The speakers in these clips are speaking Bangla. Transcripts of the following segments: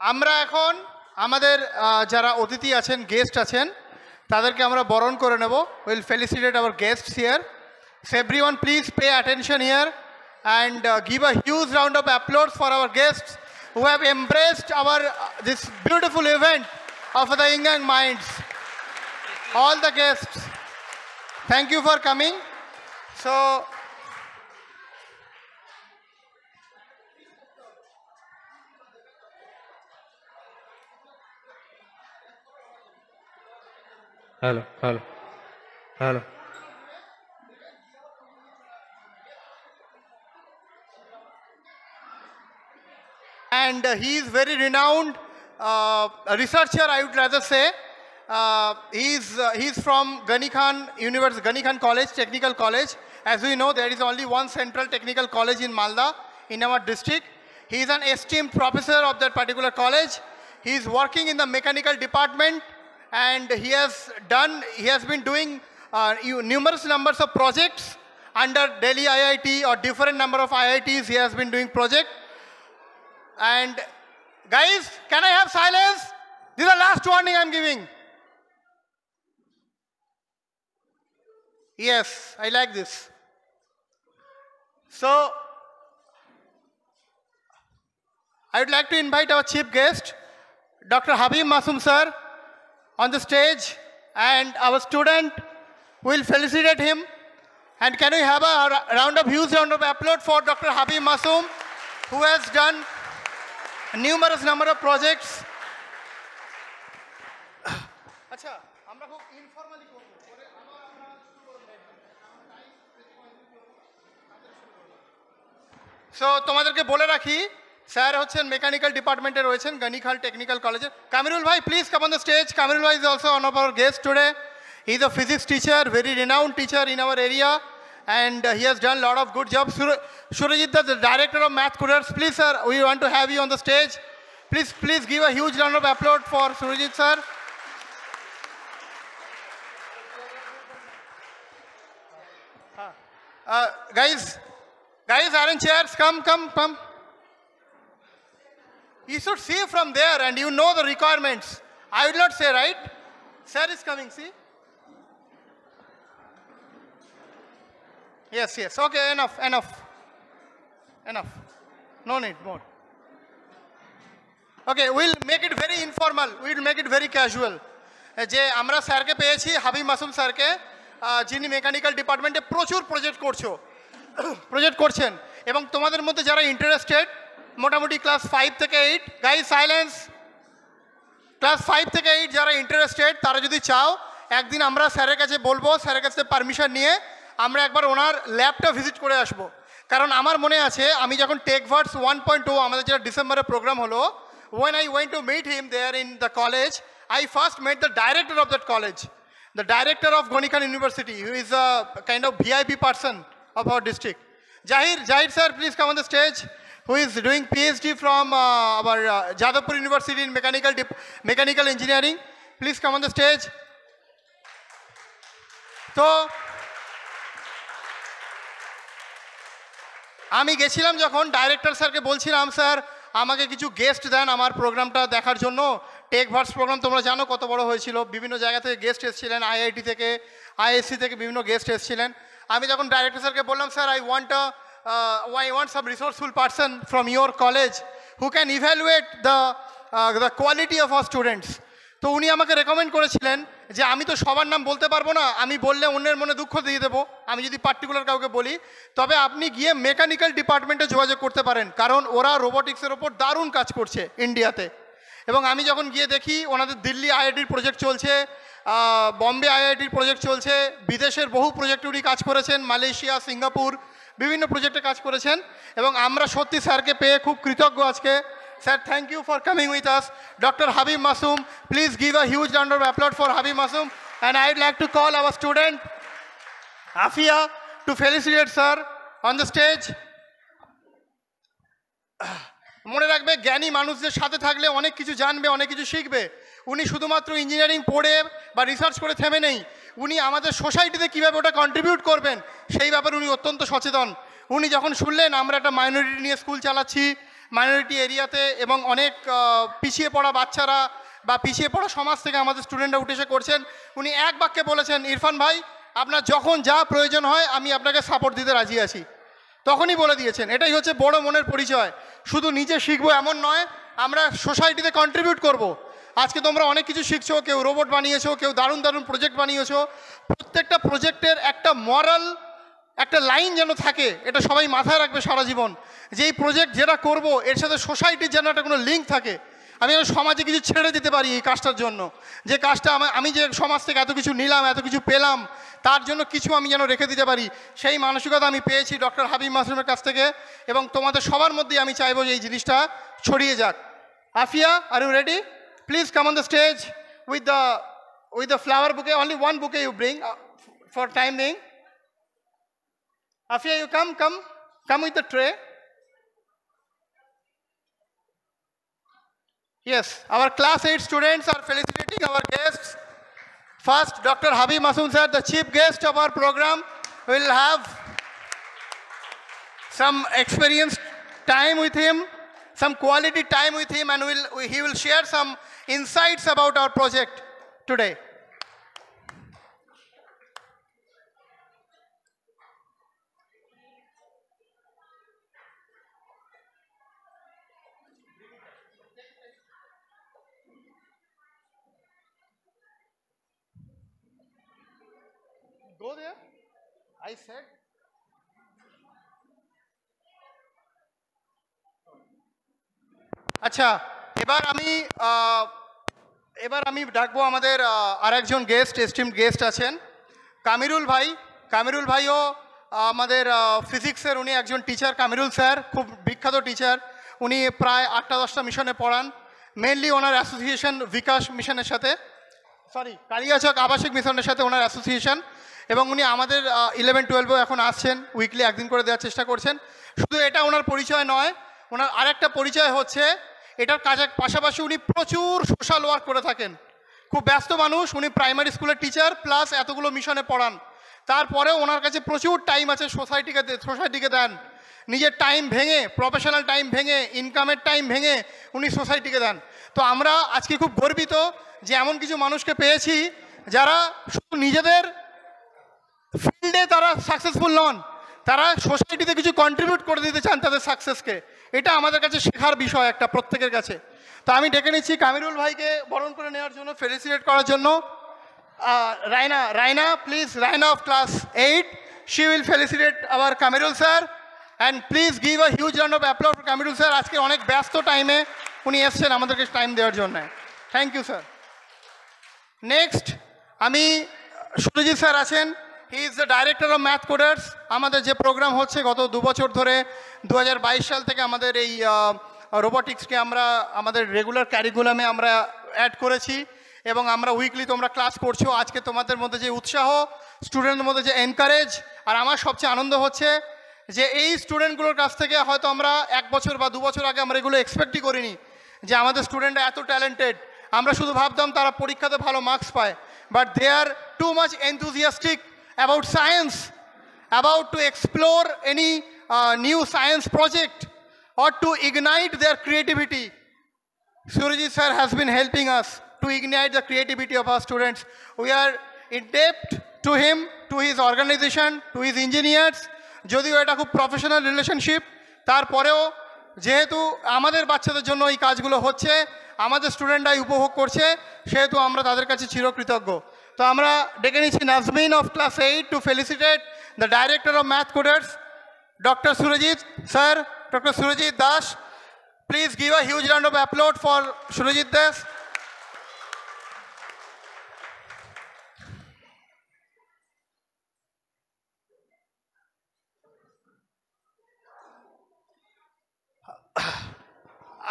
আমরা এখন আমাদের যারা অতিথি আছেন গেস্ট আছেন তাদেরকে আমরা বরণ করে নেব will felicitate our guests here so everyone please pay attention here and give a huge round of applause for our guests who have embraced our this beautiful event of the young minds. All the guests, thank you for coming. So hello. And he is very renowned researcher, I would rather say. He's from Ghani Khan University, Ghani Khan College, Technical College. As we know, there is only one central technical college in Malda, in our district. He is an esteemed professor of that particular college. He is working in the mechanical department, and he has been doing numerous numbers of projects under Delhi IIT or different number of IITs. He has been doing projects. And guys, can I have silence? This is the last warning I'm giving. Yes, I like this. So, I would like to invite our chief guest, Dr. Habib Masoom sir, on the stage, and our student will felicitate him. And can we have a huge round of applause for Dr. Habib Masoom, who has done numerous number of projects. আচ্ছা আমরা খুব ইনফর্মালি করব পরে আবার আমরা শুরু করব সো তোমাদেরকে বলে রাখি স্যার হচ্ছেন মেকানিক্যাল ডিপার্টমেন্টে রয়েছেন গানি খান টেকনিক্যাল কলেজে কামিরুল ভাই please come on the stage Kamirul ভাই is also one of our guest today he is a physics teacher, very renowned teacher in our area, and he has done a lot of good jobs. Surajit, the director of math course, please sir, we want to have you on the stage. Please give a huge round of applause for Surajit sir. Guys, arrange chairs, come. You should see from there and you know the requirements. I will not say, right? Sir is coming, see? Yes, okay, enough. No need more. Okay, we'll make it very informal, we'll make it very casual. যে আমরা স্যারকে পেয়েছি হাবিব মাসুম স্যারকে যিনি মেকানিক্যাল ডিপার্টমেন্টে প্রচুর প্রজেক্ট করছেন এবং তোমাদের মধ্যে যারা ইন্টারেস্টেড মোটামুটি ক্লাস 5 থেকে 8 গাইজ সাইলেন্স ক্লাস 5 থেকে 8 যারা ইন্টারেস্টেড তারা যদি চাও একদিন আমরা স্যারের কাছে বলবো স্যারের কাছে পারমিশন নিয়ে আমরা একবার ওনার ল্যাবটা ভিজিট করে আসবো কারণ আমার মনে আছে আমি যখন টেকভার্স 1.0 আমাদের যেটা ডিসেম্বরে প্রোগ্রাম হলো when I went to meet him there in the college I first met the director of that college, the director of Ghani Khan University, who is a kind of VIP person of our district. Jahir sir, please come on the stage, who is doing PhD from our Jadavpur University in mechanical engineering. Please come on the stage. So, আমি গেছিলাম যখন ডাইরেক্টর স্যারকে বলছিলাম স্যার আমাকে কিছু গেস্ট দেন আমার প্রোগ্রামটা দেখার জন্য টেকভার্স প্রোগ্রাম তোমরা জানো কত বড় হয়েছিল বিভিন্ন জায়গা থেকে গেস্ট এসেছিলেন আইআইটি থেকে আইএসসি থেকে বিভিন্ন গেস্ট এসেছিলেন আমি যখন ডাইরেক্টর স্যারকে বললাম sir I want some resourceful person from your college who can evaluate the quality of our students. তো উনি আমাকে রেকমেন্ড করেছিলেন যে আমি তো সবার নাম বলতে পারবো না আমি বললে অন্যের মনে দুঃখ দিয়ে দেবো আমি যদি পার্টিকুলার কাউকে বলি তবে আপনি গিয়ে মেকানিক্যাল ডিপার্টমেন্টে যোগাযোগ করতে পারেন কারণ ওরা রোবোটিক্সের ওপর দারুণ কাজ করছে ইন্ডিয়াতে এবং আমি যখন গিয়ে দেখি ওনাদের দিল্লি আইআইটির প্রজেক্ট চলছে বম্বে আইআইটির প্রজেক্ট চলছে বিদেশের বহু প্রজেক্টে উনি কাজ করেছেন মালয়েশিয়া সিঙ্গাপুর বিভিন্ন প্রজেক্টে কাজ করেছেন এবং আমরা সত্যি স্যারকে পেয়ে খুব কৃতজ্ঞ আজকে Sir, thank you for coming with us. Dr. Habib Masoom, please give a huge round of applause for Habib Masoom. And I'd like to call our student, Afia, to felicitate sir on the stage. মনে রাখবে জ্ঞানী মানুষদের সাথে থাকলে অনেক কিছু জানবে অনেক কিছু শিখবে উনি শুধুমাত্র ইঞ্জিনিয়ারিং পড়ে বা রিসার্চ করে থেমে নেই উনি আমাদের সোসাইটিতে কীভাবে ওটা কন্ট্রিবিউট করবেন সেই ব্যাপারে উনি অত্যন্ত সচেতন উনি যখন শুনলেন আমরা একটা মাইনরিটি নিয়ে স্কুল চালাচ্ছি মাইনরিটি এরিয়াতে এবং অনেক পিছিয়ে পড়া বাচ্চারা বা পিছিয়ে পড়া সমাজ থেকে আমাদের স্টুডেন্টরা উঠে এসে করছেন। উনি এক বাক্যে বলেছেন, ইরফান ভাই আপনার যখন যা প্রয়োজন হয় আমি আপনাকে সাপোর্ট দিতে রাজি আছি, তখনই বলে দিয়েছেন। এটাই হচ্ছে বড় মনের পরিচয়। শুধু নিজে শিখবো এমন নয়, আমরা সোসাইটিতে কন্ট্রিবিউট করব। আজকে তোমরা অনেক কিছু শিখছো, কেউ রোবট বানিয়েছো, কেউ দারুণ দারুণ প্রজেক্ট বানিয়েছো। প্রত্যেকটা প্রজেক্টের একটা মরাল, একটা লাইন যেন থাকে, এটা সবাই মাথায় রাখবে সারা জীবন, যে এই প্রজেক্ট যেটা করব এর সাথে সোসাইটির যেন একটা কোনো লিঙ্ক থাকে। আমি যেন সমাজে কিছু ছেড়ে দিতে পারি এই কাজটার জন্য, যে কাজটা আমি যে সমাজ থেকে এত কিছু নিলাম, এত কিছু পেলাম, তার জন্য কিছু আমি যেন রেখে দিতে পারি। সেই মানসিকতা আমি পেয়েছি ডক্টর হাবিব মাসুমের কাছ থেকে, এবং তোমাদের সবার মধ্যেই আমি চাইবো যে এই জিনিসটা ছড়িয়ে যাক। Afia, are you ready? Please come on the stage with the flower bouquet. Only one bouquet you bring for time being. Afia, you come with the tray. Yes, our class 8 students are felicitating our guests. First, Dr. Habib Masoom sir, the chief guest of our program, will have some experience time with him, some quality time with him, and he will share some insights about our project today. Go there. I said. আচ্ছা, এবার আমি ডাকবো আমাদের আরেকজন গেস্ট, এস্টিমড গেস্ট আছেন কামিরুল ভাই। কামিরুল ভাইও আমাদের ফিজিক্সের উনি একজন টিচার। কামিরুল স্যার খুব বিখ্যাত টিচার, উনি প্রায় 8টা-10টা মিশনে পড়ান। মেনলি ওনার অ্যাসোসিয়েশন বিকাশ মিশনের সাথে, কালিয়াচক আবাসিক মিশনের সাথে ওনার অ্যাসোসিয়েশন, এবং উনি আমাদের 11-12 এখন আসছেন, উইকলি একদিন করে দেওয়ার চেষ্টা করছেন। শুধু এটা ওনার পরিচয় নয়, ওনার আরেকটা পরিচয় হচ্ছে এটার কাজের পাশাপাশি উনি প্রচুর সোশ্যাল ওয়ার্ক করে থাকেন। খুব ব্যস্ত মানুষ, উনি প্রাইমারি স্কুলের টিচার প্লাস এতগুলো মিশনে পড়ান। তারপরেও ওনার কাছে প্রচুর টাইম আছে সোসাইটিকে দেন। নিজের টাইম ভেঙে, প্রফেশনাল টাইম ভেঙে, ইনকামের টাইম ভেঙে উনি সোসাইটিকে দেন। তো আমরা আজকে খুব গর্বিত যে এমন কিছু মানুষকে পেয়েছি যারা শুধু নিজেদের ফিল্ডে তারা সাকসেসফুল নন, তারা সোসাইটিতে কিছু কন্ট্রিবিউট করে দিতে চান তাদের সাকসেসকে। এটা আমাদের কাছে শেখার বিষয় একটা প্রত্যেকের কাছে। তো আমি ডেকে নিচ্ছি কামিরুল ভাইকে বরণ করে নেওয়ার জন্য, ফেলিসিটেট করার জন্য। Raina please, Raina of class 8, she will felicitate our Kamirul sir, and please give a huge round of applause for Kamirul sir. আজকে অনেক ব্যস্ত টাইমে উনি এসছেন আমাদেরকে টাইম দেওয়ার জন্য। Thank you sir. নেক্সট আমি সুরজিৎ স্যার আছেন, he is the director of math coders. আমাদের যে প্রোগ্রাম হচ্ছে গত 2 বছর ধরে, 2022 সাল থেকে আমাদের এই রোবোটিক্সকে আমরা আমাদের রেগুলার ক্যারিকুলামে আমরা অ্যাড করেছি, এবং আমরা উইকলি তোমরা ক্লাস করছো। আজকে তোমাদের মধ্যে যে উৎসাহ, স্টুডেন্টের মধ্যে যে এনকারেজ, আর আমার সবচেয়ে আনন্দ হচ্ছে যে এই স্টুডেন্টগুলোর কাছ থেকে হয়তো আমরা 1 বছর বা 2 বছর আগে আমরা এগুলো এক্সপেক্টই করিনি যে আমাদের স্টুডেন্টরা এত ট্যালেন্টেড। আমরা শুধু ভাবতাম তারা পরীক্ষাতে ভালো মার্কস পায়, but they are too much enthusiastic about science, about to explore any new science project or to ignite their creativity. Surajit sir has been helping us to ignite the creativity of our students. We are in debt to him, to his organization, to his engineers. যদিও এটা খুব প্রফেশনাল রিলেশনশিপ, তারপরেও যেহেতু আমাদের বাচ্চাদের জন্য এই কাজগুলো হচ্ছে, আমাদের স্টুডেন্টরাই উপভোগ করছে, সেহেতু আমরা তাদের কাছে চিরকৃতজ্ঞ। তো আমরা ডেকে নিচ্ছি Nazmin of class 8 to felicitate the director of math coders, doctor Surajit sir, doctor Surajit Das. Please give a huge round of applaud for Surajit Das.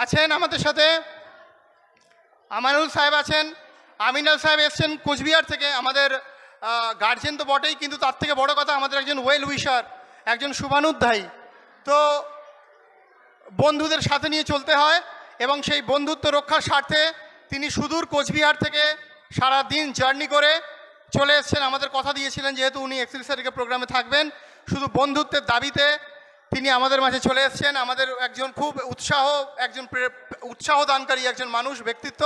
আছেন আমাদের সাথে আমানুল সাহেব আছেন, আমিনাল সাহেব এসছেন কোচবিহার থেকে। আমাদের গার্জেন তো বটেই, কিন্তু তার থেকে বড় কথা আমাদের একজন ওয়েল উইশার, একজন শুভানুধ্যায়ী। তো বন্ধুদের সাথে নিয়ে চলতে হয়, এবং সেই বন্ধুত্ব রক্ষার স্বার্থে তিনি সুদূর কোচবিহার থেকে সারা দিন জার্নি করে চলে এসছেন। আমাদের কথা দিয়েছিলেন যেহেতু উনি 31 তারিখে প্রোগ্রামে থাকবেন, শুধু বন্ধুত্বের দাবিতে তিনি আমাদের মাঝে চলে এসেছেন। আমাদের একজন খুব উৎসাহ দানকারী একজন মানুষ, ব্যক্তিত্ব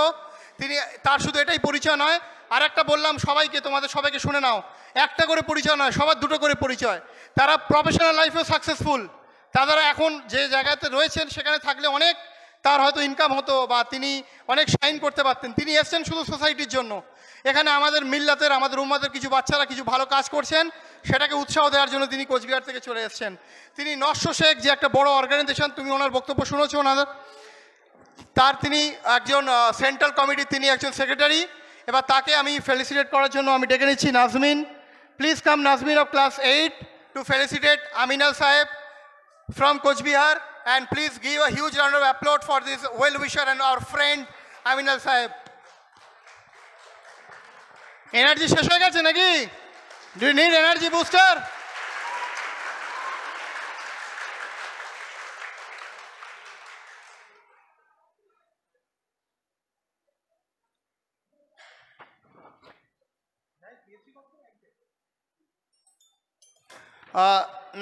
তিনি। তার শুধু এটাই পরিচয় নয়, আর একটা বললাম সবাইকে, তোমাদের সবাইকে শুনে নাও, একটা করে পরিচয় নয়, সবার দুটো করে পরিচয়। তারা প্রফেশনাল লাইফেও সাকসেসফুল। তারা এখন যে জায়গাতে রয়েছেন সেখানে থাকলে অনেক তার হয়তো ইনকাম হতো বা তিনি অনেক শাইন করতে পারতেন। তিনি এসছেন শুধু সোসাইটির জন্য। এখানে আমাদের মিল্লাতের, আমাদের উম্মাদের কিছু বাচ্চারা কিছু ভালো কাজ করছেন, সেটাকে উৎসাহ দেওয়ার জন্য তিনি কোচবিহার থেকে চলে এসছেন। তিনি নস্য শেখ, যে একটা বড় অর্গানাইজেশন, তুমি ওনার বক্তব্য শুনেছো ওনাদের, তার তিনি একজন সেন্ট্রাল কমিটির তিনি একজন সেক্রেটারি। এবার তাকে আমি ফেলিসিটেট করার জন্য আমি ডেকে নিচ্ছি Nazmin. Please come Nazmin of class 8 to felicitate Aminal Saheb from Coachbihar, and please give a huge round of applause for this well-wisher and our friend Aminal Saheb. Energy শেষ হয়ে গেছে নাকি? Do you need energy booster?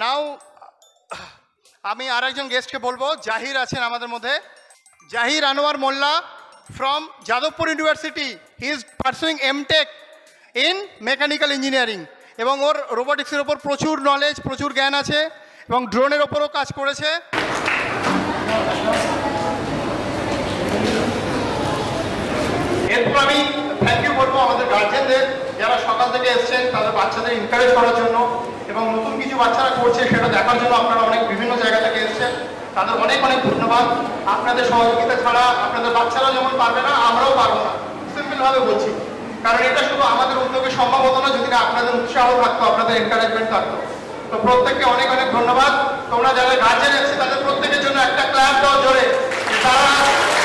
Now আমি আর একজন গেস্টকে বলবো, জাহির আছেন আমাদের মধ্যে। Zahir Anwar Molla from Jadavpur university. He is pursuing MTech in mechanical engineering, এবং ওর রোবোটিক্সের ওপর প্রচুর নলেজ, প্রচুর জ্ঞান আছে, এবং ড্রোনের ওপরও কাজ করেছে। এরপর আমি থ্যাংক ইউ বলবো আমাদের গার্জেনদের, যারা সকাল থেকে এসছেন তাদের বাচ্চাদের এনকারেজ করার জন্য, এবং নতুন কিছু বাচ্চারা করছে সেটা দেখার জন্য আপনারা অনেক বিভিন্ন জায়গা থেকে এসছেন। তাদের অনেক অনেক ধন্যবাদ। আপনাদের সহযোগিতা ছাড়া আপনাদের বাচ্চারা যেমন পারবে না, আমরাও পারবো না, সিম্পলভাবে বলছি। কারণ এটা শুধু আমাদের উদ্যোগে সম্ভব হতো না যদি না আপনাদের উৎসাহ থাকতো, আপনাদের এনকারেজমেন্ট থাকতো। তো প্রত্যেককে অনেক অনেক ধন্যবাদ। তোমরা যারা গার্জেন এসছে তাদের প্রত্যেকের জন্য একটা ক্লাস দাও জোরে। তারা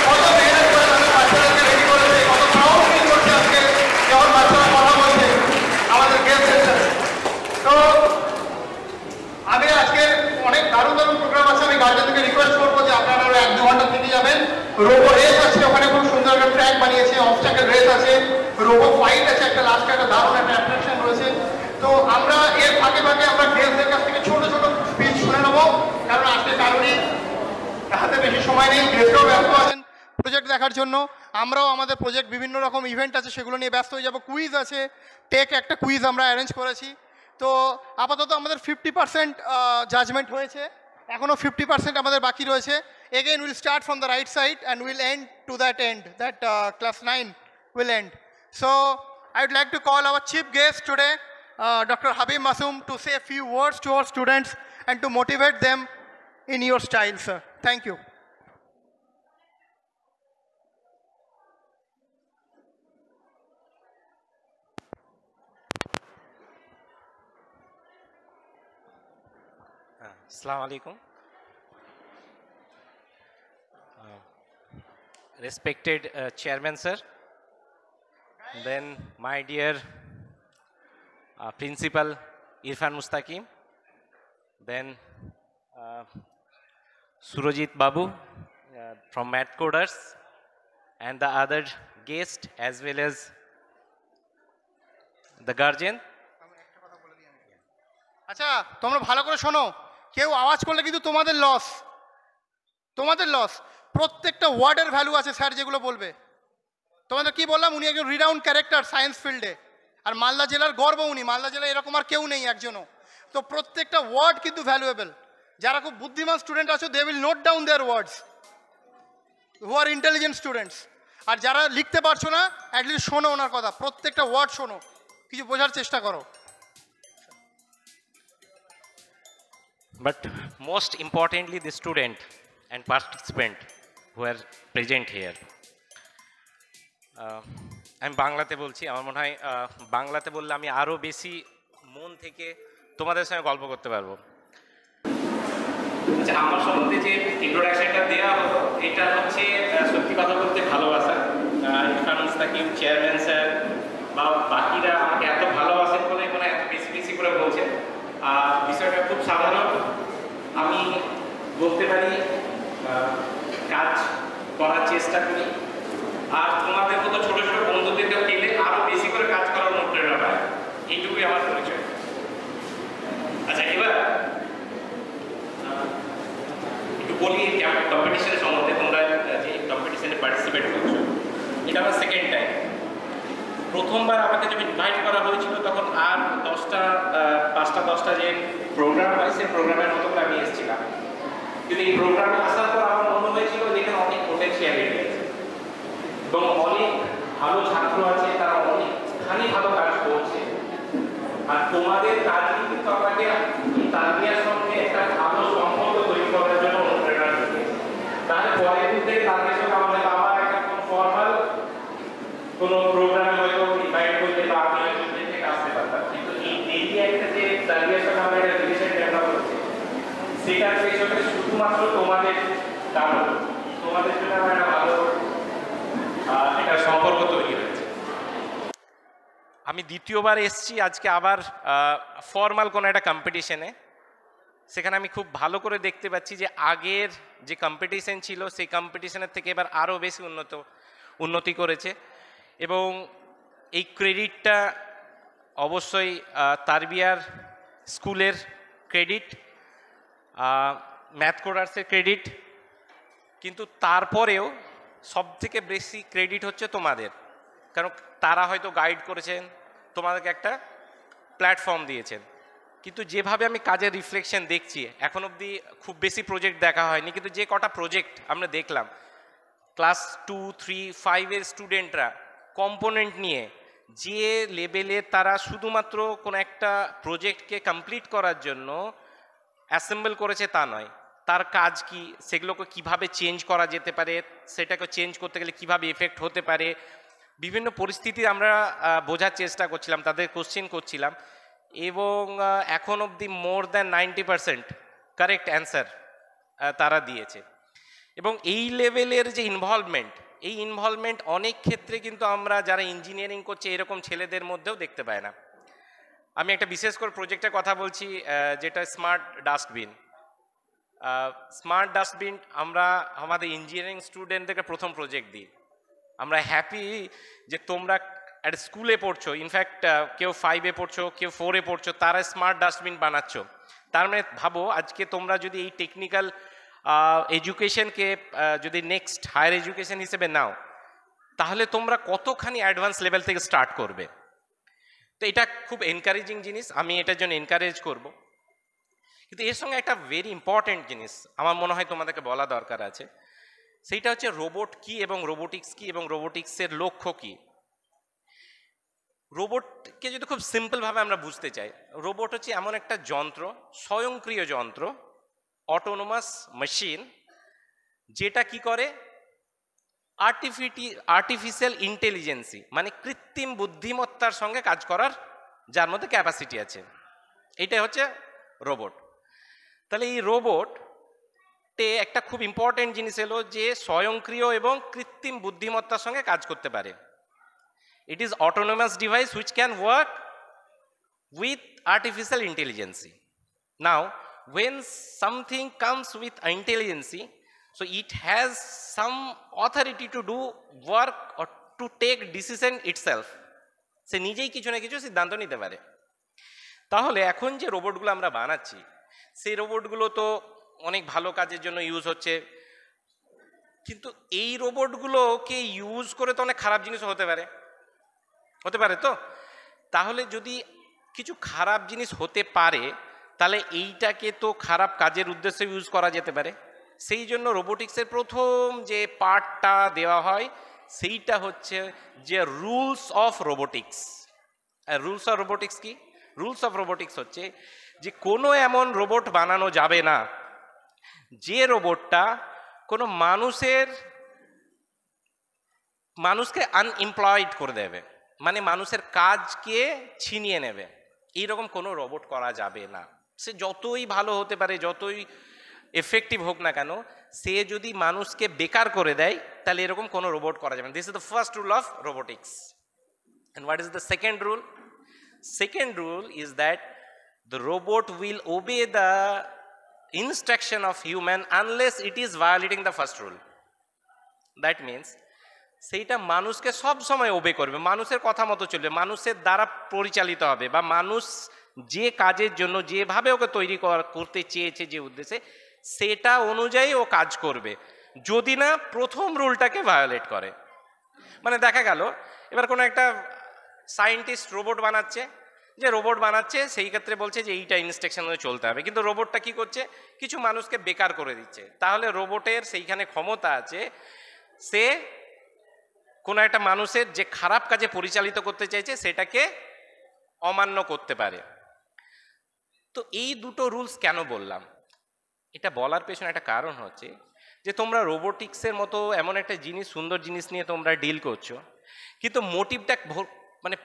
কত মেহনত করে তাদের বাচ্চাদেরকে রেডি করেছে, কত প্রাউড ফিল করছে আজকে যখন বাচ্চারা কথা বলছে আমাদের গেস্ট এসেছেন। তো আমি আজকে অনেক দারুণ দারুণ প্রোগ্রাম আছে। আমি গার্জেনদেরকে রিকোয়েস্ট করবো যে আপনারা আরো 1-2 ঘন্টা থেকে যাবেন। রোবো রেস আছে ওখানে, খুব সুন্দর একটা ট্র্যাক বানিয়েছে, অবস্টাকেল রেস আছে, রোবো ফাইট আছে, একটা লাস্টে একটা দারুণ একটা অ্যাট্রাকশন রয়েছে। তো আমরা এর ফাঁকে ফাঁকে আমরা গেস্টদের কাছ থেকে ছোট ছোট স্পিচ শুনে নেবো, কারণ আজকে কারোরই হাতে বেশি সময় নেই, গেস্টরাও ব্যস্ত আছেন প্রজেক্ট দেখার জন্য। আমরাও আমাদের প্রজেক্ট বিভিন্ন রকম ইভেন্ট আছে সেগুলো নিয়ে ব্যস্ত হয়ে যাবো। কুইজ আছে, টেক একটা কুইজ আমরা অ্যারেঞ্জ করেছি। তো আপাতত আমাদের 50% জাজমেন্ট হয়েছে, এখনও 50% আমাদের বাকি রয়েছে। Again will start from the right side and will end to that end, that class 9 will end. So I would like to call our chief guest today, Dr. Habib Masoom, to say a few words to our students and to motivate them in your style, sir. Thank you. Assalamu alaikum. Respected chairman sir, then my dear principal Irfan Mustaqim, then Surojit Babu from Math Coders, and the other guest as well as the guardian. আচ্ছা তোমরা ভালো করে শোনো, কেউ আওয়াজ করলে কিন্তু তোমাদের লস, তোমাদের লস। প্রত্যেকটা ওয়ার্ডের ভ্যালু আছে স্যার যেগুলো বলবে। তোমাদের কি বললাম, উনি একজন রিনাউন্ড ক্যারেক্টার সায়েন্স ফিল্ডে, আর মালদা জেলার গর্ব উনি। মালদা জেলায় এরকম আর কেউ নেই একজনও। তো প্রত্যেকটা ওয়ার্ড কিন্তু ভ্যালুয়েবল। যারা খুব বুদ্ধিমান স্টুডেন্ট আছো, they will note down their words, who are intelligent students. আর যারা লিখতে পারছো না, অ্যাটলিস্ট শোনো ওনার কথা, প্রত্যেকটা ওয়ার্ড শোনো, কিছু বোঝার চেষ্টা করো। But most importantly, the student and participant who are present here. আমি বাংলাতে বলছি, আমার মনে হয় বাংলাতে বললে আমি আরও বেশি মন থেকে তোমাদের সঙ্গে গল্প করতে পারবো। আচ্ছা, আমার সম্বন্ধে যে ইন্ট্রোডাকশনটা দেওয়া হলো, এটা হচ্ছে সত্যি কথা বলতে ভালোবাসা। ইরফান মুস্তাকিম চেয়ারম্যান স্যার বা বাকিরা আমাকে এত ভালোবাসেন বলে মানে এত বেশি বেশি করে বলছেন। বিষয়টা খুব সাধারণ, আমি বলতে পারি কাজ করার চেষ্টা করি, আর তোমাদের মতো ছোটো ছোটো বন্ধুদেরকে পেলে আরও বেশি করে কাজ করার অনুপ্রেরণা পায়। এইটুকুই আমার পরিচয়। আচ্ছা, এবার বলি কম্পিটিশনের সম্বন্ধে, তোমরা যে কম্পিটিশনে পার্টিসিপেট করছো, এটা আমার সেকেন্ড টাইম। প্রথমবার আমাকে যখন ইনভাইট করা হয়েছিল তখন আর 5টা-10টা যে প্রোগ্রাম হয় সেই প্রোগ্রামের মতো করে আমি এসেছিলাম। কিন্তু এই প্রোগ্রামে আসার পর আমার মনে হয়েছিল যে এখানে অনেক পোটেনশিয়ালিটি আছে এবং অনেক ভালো ছাত্র আছে, তারা অনেকখানি ভালো কাজ করছে। আর তোমাদের কাজই কিন্তু আমাকে এই তারবিয়ার সঙ্গে একটা ভালো সম্পর্ক তৈরি করার জন্য অনুপ্রেরণা দিচ্ছে। তাহলে পরের দিন থেকে তাদের সঙ্গে আমাদের আবার একটা ফর্মাল কোনো প্রোগ্রামে হয়তো ইনভাইট করলে বা আমি হয়তো থেকে আসতে পারতাম, কিন্তু এই ডেইলি একটা যে তারবিয়ার সঙ্গে আমরা একটা রিলেশন ডেভেলপ করছি, সেটার পেছনে শুধুমাত্র তোমাদের কারণ, তোমাদের জন্য আমার একটা ভালো একটা সম্পর্ক তৈরি হয়েছে। আমি দ্বিতীয়বার এসেছি আজকে আবার ফর্মাল কোনো একটা কম্পিটিশনে। সেখানে আমি খুব ভালো করে দেখতে পাচ্ছি যে আগের যে কম্পিটিশন ছিল সেই কম্পিটিশনের থেকে এবার আরও বেশি উন্নতি করেছে। এবং এই ক্রেডিটটা অবশ্যই তারবিয়ার স্কুলের ক্রেডিট, ম্যাথ কোডার্সের ক্রেডিট, কিন্তু তারপরেও সবথেকে বেশি ক্রেডিট হচ্ছে তোমাদের, কারণ তারা হয়তো গাইড করেছেন, তোমাদেরকে একটা প্ল্যাটফর্ম দিয়েছেন। কিন্তু যেভাবে আমি কাজের রিফ্লেকশন দেখছি, এখন অবধি খুব বেশি প্রজেক্ট দেখা হয়নি, কিন্তু যে কটা প্রজেক্ট আমরা দেখলাম, ক্লাস 2, 3, 5-এর স্টুডেন্টরা কম্পোনেন্ট নিয়ে যে লেভেলে তারা শুধুমাত্র কোনো একটা প্রজেক্টকে কমপ্লিট করার জন্য অ্যাসেম্বল করেছে তা নয়, তার কাজ কি, সেগুলোকে কিভাবে চেঞ্জ করা যেতে পারে, সেটাকে চেঞ্জ করতে গেলে কিভাবে এফেক্ট হতে পারে, বিভিন্ন পরিস্থিতি আমরা বোঝার চেষ্টা করছিলাম, তাদের কোশ্চেন করছিলাম। এবং এখন অবধি মোর দ্যান 90% কারেক্ট অ্যান্সার তারা দিয়েছে। এবং এই লেভেলের যে ইনভলভমেন্ট, এই ইনভলভমেন্ট অনেক ক্ষেত্রে কিন্তু আমরা যারা ইঞ্জিনিয়ারিং করছে এরকম ছেলেদের মধ্যেও দেখতে পাই না। আমি একটা বিশেষ করে প্রজেক্টের কথা বলছি, যেটা স্মার্ট ডাস্টবিন। স্মার্ট ডাস্টবিন আমরা আমাদের ইঞ্জিনিয়ারিং স্টুডেন্টদেরকে প্রথম প্রজেক্ট দিই। আমরা হ্যাপি যে তোমরা একটা স্কুলে পড়ছো, ইনফ্যাক্ট কেউ 5-এ পড়ছো, কেউ 4-এ পড়ছো, তারা স্মার্ট ডাস্টবিন বানাচ্ছ। তার মানে ভাবো আজকে তোমরা যদি এই টেকনিক্যাল এডুকেশনকে যদি নেক্সট হায়ার এডুকেশন হিসেবে নাও, তাহলে তোমরা কতখানি অ্যাডভান্স লেভেল থেকে স্টার্ট করবে। তো এটা খুব এনকারেজিং জিনিস, আমি এটার জন্য এনকারেজ করব। কিন্তু এর সঙ্গে একটা ভেরি ইম্পর্টেন্ট জিনিস আমার মনে হয় তোমাদেরকে বলা দরকার আছে, সেইটা হচ্ছে রোবট কি এবং রোবোটিক্স কি এবং রোবোটিক্সের লক্ষ্য কি। রোবটকে যদি খুব সিম্পলভাবে আমরা বুঝতে চাই, রোবট হচ্ছে এমন একটা যন্ত্র, স্বয়ংক্রিয় যন্ত্র, অটোনোমাস মেশিন, যেটা কি করে আর্টিফিশিয়াল ইন্টেলিজেন্সি মানে কৃত্রিম বুদ্ধিমত্তার সঙ্গে কাজ করার যার মধ্যে ক্যাপাসিটি আছে, এইটাই হচ্ছে রোবট। তাহলে এই রোবটে একটা খুব ইম্পর্টেন্ট জিনিস এলো যে স্বয়ংক্রিয় এবং কৃত্রিম বুদ্ধিমত্তার সঙ্গে কাজ করতে পারে। It is autonomous device which can work with artificial intelligence. Now, when something comes with intelligence, so it has some authority to do work or to take decision itself. সে নিজেই কিছু না কিছু সিদ্ধান্ত নিতে পারে। তাহলে এখন যে রোবটগুলো আমরা বানাচ্ছি, সেই রোবটগুলো তো অনেক ভালো কাজের জন্য ইউজ হচ্ছে, কিন্তু এই রোবটগুলোকে ইউজ করে তো অনেক খারাপ জিনিসও হতে পারে তো। তাহলে যদি কিছু খারাপ জিনিস হতে পারে, তাহলে এইটাকে তো খারাপ কাজের উদ্দেশ্যে ইউজ করা যেতে পারে। সেই জন্য রোবোটিক্সের প্রথম যে পার্টটা দেওয়া হয় সেইটা হচ্ছে যে রুলস অফ রোবোটিক্স। আর রুলস অফ রোবোটিক্স কি? রুলস অফ রোবোটিক্স হচ্ছে যে কোনো এমন রোবট বানানো যাবে না যে রোবটটা কোনো মানুষকে আনএমপ্লয়েড করে দেবে, মানে মানুষের কাজকে ছিনিয়ে নেবে, এইরকম কোনো রোবট করা যাবে না। সে যতই ভালো হতে পারে, যতই এফেক্টিভ হোক না কেন, সে যদি মানুষকে বেকার করে দেয় তাহলে এরকম কোনো রোবট করা যাবে না। This is the first rule of robotics. And what is the second rule? Second rule is that the robot will obey the instruction of human unless it is violating the first rule. That means সেইটা মানুষকে সব সময় ওবে করবে, মানুষের কথা মতো চলবে, মানুষের দ্বারা পরিচালিত হবে, বা মানুষ যে কাজের জন্য যেভাবে ওকে তৈরি করতে চেয়েছে যে উদ্দেশ্যে, সেটা অনুযায়ী ও কাজ করবে, যদি না প্রথম রুলটাকে ভায়োলেট করে। মানে দেখা গেল এবার কোনো একটা সায়েন্টিস্ট রোবট বানাচ্ছে, যে রোবট বানাচ্ছে সেই ক্ষেত্রে বলছে যে এইটা ইনস্ট্রাকশন অনুযায়ী চলতে হবে, কিন্তু রোবটটা কি করছে, কিছু মানুষকে বেকার করে দিচ্ছে। তাহলে রোবটের সেইখানে ক্ষমতা আছে, সে কোনো একটা মানুষের যে খারাপ কাজে পরিচালিত করতে চাইছে সেটাকে অমান্য করতে পারে। তো এই দুটো রুলস কেন বললাম, এটা বলার পেছনে একটা কারণ হচ্ছে যে তোমরা রোবোটিক্সের মতো এমন একটা জিনিস, সুন্দর জিনিস নিয়ে তোমরা ডিল করছো, কিন্তু মোটিভটা মানে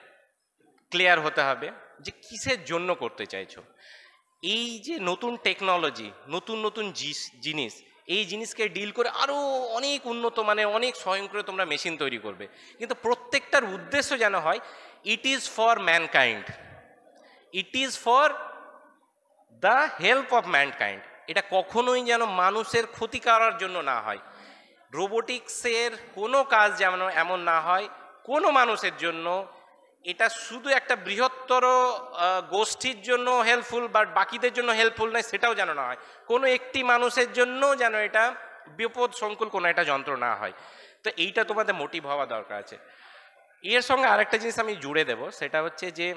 ক্লিয়ার হতে হবে যে কিসের জন্য করতে চাইছো। এই যে নতুন টেকনোলজি, নতুন নতুন জিনিস, এই জিনিসকে ডিল করে আরও অনেক উন্নত মানের অনেক স্বয়ংক্রিয় তোমরা মেশিন তৈরি করবে, কিন্তু প্রত্যেকটার উদ্দেশ্য যেন হয় it is for mankind, it is for the help of mankind. এটা কখনোই যেন মানুষের ক্ষতি করার জন্য না হয়। রোবোটিক্সের কোনো কাজ যেমন এমন না হয় কোনো মানুষের জন্য এটা শুধু একটা বৃহত্তর গোষ্ঠীর জন্য হেল্পফুল বা বাকিদের জন্য হেল্পফুল নয়, সেটাও যেন না হয় কোনো একটি মানুষের জন্য, যেন এটা বিপদ সংকুল কোনো একটা যন্ত্র না হয়। তো এইটা তোমাদের মোটিভ হওয়া দরকার আছে। এর সঙ্গে আরেকটা জিনিস আমি জুড়ে দেব, সেটা হচ্ছে যে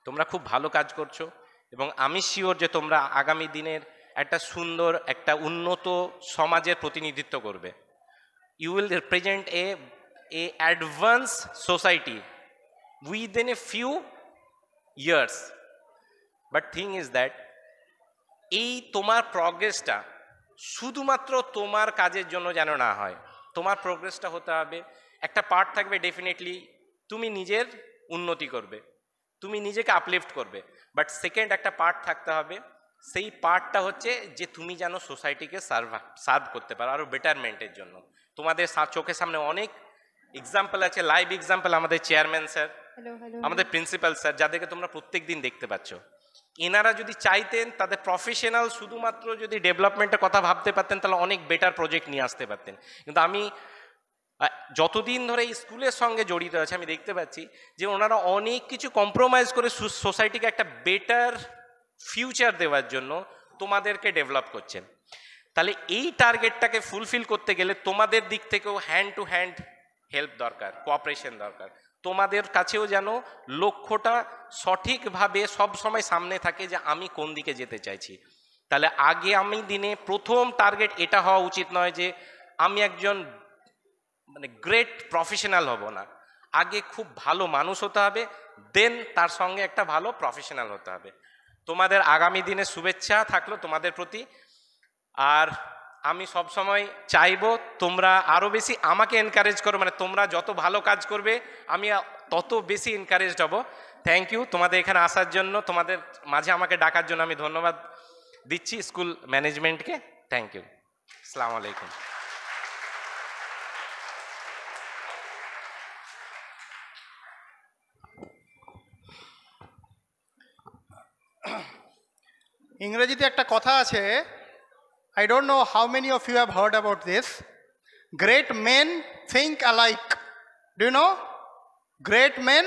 তোমরা খুব ভালো কাজ করছো এবং আমি শিওর যে তোমরা আগামী দিনের একটা সুন্দর, একটা উন্নত সমাজের প্রতিনিধিত্ব করবে। You will represent a advance society within a few years. But thing is that এই তোমার প্রগ্রেসটা শুধুমাত্র তোমার কাজের জন্য যেন না হয়, তোমার প্রগ্রেসটা হতে হবে, একটা পার্ট থাকবে ডেফিনেটলি তুমি নিজের উন্নতি করবে, তুমি নিজেকে আপলিফট করবে, বাট সেকেন্ড একটা পার্ট থাকতে হবে, সেই পার্টটা হচ্ছে যে তুমি যেন সোসাইটিকে সার্ভ করতে পারো আরও বেটারমেন্টের জন্য। তোমাদের চোখের সামনে অনেক এক্সাম্পল আছে, লাইভ এক্সাম্পল, আমাদের চেয়ারম্যান স্যার, আমাদের প্রিন্সিপাল স্যার, যাদেরকে তোমরা প্রত্যেক দিন দেখতে পাচ্ছ। এনারা যদি চাইতেন তাদের প্রফেশনাল শুধুমাত্র যদি ডেভেলপমেন্টের কথা ভাবতে পারতেন তাহলে অনেক বেটার প্রজেক্ট নিয়ে আসতে পারতেন। কিন্তু আমি যতদিন ধরে এই স্কুলের সঙ্গে জড়িত আছে আমি দেখতে পাচ্ছি যে ওনারা অনেক কিছু কম্প্রোমাইজ করে সোসাইটিকে একটা বেটার ফিউচার দেওয়ার জন্য তোমাদেরকে ডেভেলপ করছেন। তাহলে এই টার্গেটটাকে ফুলফিল করতে গেলে তোমাদের দিক থেকেও হ্যান্ড টু হ্যান্ড হেল্প দরকার, কোঅপারেশন দরকার। তোমাদের কাছেও যেন লক্ষ্যটা সঠিকভাবে সব সময় সামনে থাকে যে আমি কোন দিকে যেতে চাইছি। তাহলে আগে আমি দিনে প্রথম টার্গেট এটা হওয়া উচিত নয় যে আমি একজন মানে গ্রেট প্রফেশনাল হব না, আগে খুব ভালো মানুষ হতে হবে, দেন তার সঙ্গে একটা ভালো প্রফেশনাল হতে হবে। তোমাদের আগামী দিনে শুভেচ্ছা থাকলো তোমাদের প্রতি। আর আমি সব সময় চাইবো তোমরা আরও বেশি আমাকে এনকারেজ করো, মানে তোমরা যত ভালো কাজ করবে আমি তত বেশি এনকারেজড হব। থ্যাংক ইউ তোমাদের এখানে আসার জন্য, তোমাদের মাঝে আমাকে ডাকার জন্য আমি ধন্যবাদ দিচ্ছি স্কুল ম্যানেজমেন্টকে। Thank you. আসসালামু আলাইকুম। ইংরেজিতে একটা কথা আছে, I don't know how many of you have heard about this. Great men think alike. Do you know? Great men,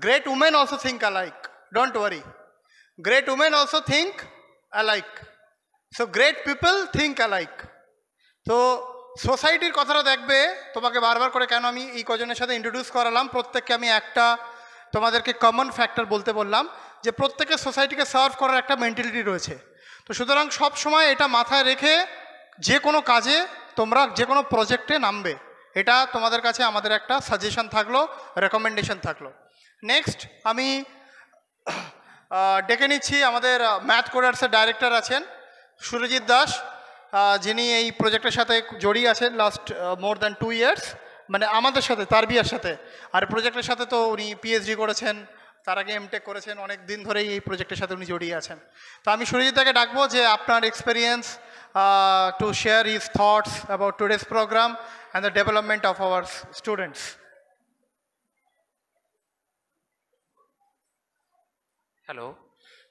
great women also think alike. Don't worry. Great women also think alike. So great people think alike. তো সোসাইটির কথাটা দেখবে, তোমাকে বারবার করে কেন আমি এই কজনের সাথে ইন্ট্রোডিউস করালাম, প্রত্যেককে আমি একটা তোমাদেরকে কমন ফ্যাক্টর বলতে বললাম যে প্রত্যেকের সোসাইটিকে সার্ভ করার একটা মেন্টালিটি রয়েছে। তো সুতরাং সব সময় এটা মাথায় রেখে যে কোনো কাজে তোমরা যে কোনো প্রজেক্টে নামবে, এটা তোমাদের কাছে আমাদের একটা সাজেশন থাকলো, রেকমেন্ডেশন থাকলো। নেক্সট আমি ডেকে নিচ্ছি আমাদের ম্যাথ কোডার্সের ডাইরেক্টর আছেন সুরজিৎ দাস, যিনি এই প্রজেক্টের সাথে জড়িয়ে আছেন লাস্ট মোর দ্যান 2 years, মানে আমাদের সাথে, তার বিয়ার সাথে। আর প্রজেক্টের সাথে তো উনি পিএইচডি করেছেন, তার আগে এমটেক করেছেন, অনেক দিন ধরেই এই প্রজেক্টের সাথে উনি জড়িয়ে আছেন। তো আমি সুরজিৎদাকে ডাকবো যে আপনার experience to share his thoughts about today's programme and the development of our students.